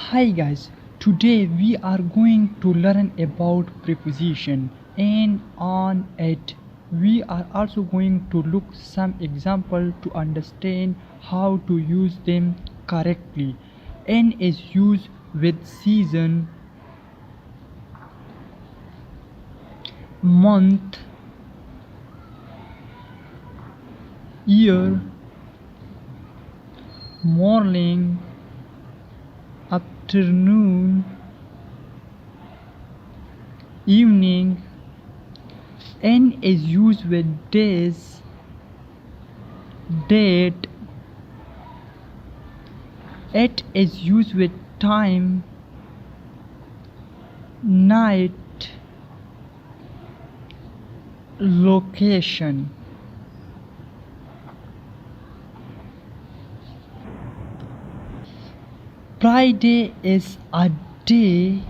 Hi guys, today we are going to learn about preposition, and on it we are also going to look some example to understand how to use them correctly. N is used with season, month, year, morning, afternoon, evening. N is used with days, date. It is used with time, night, location. Friday is a day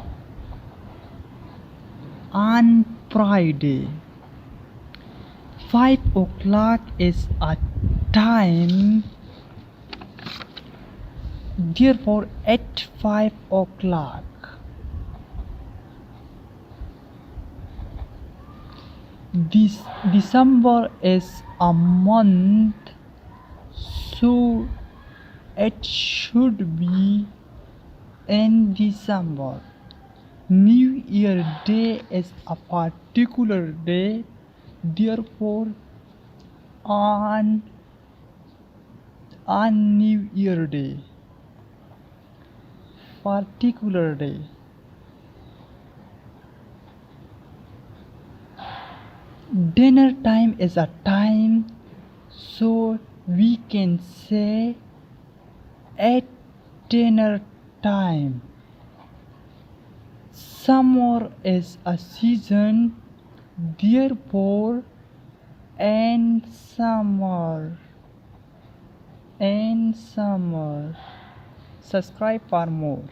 on Friday. 5 o'clock is a time, therefore at 5 o'clock. This December is a month, so it should be in December. New Year Day is a particular day, therefore on New Year Day, particular day. Dinner time is a time, so we can say at dinner time. Summer is a season, therefore in summer. Subscribe for more.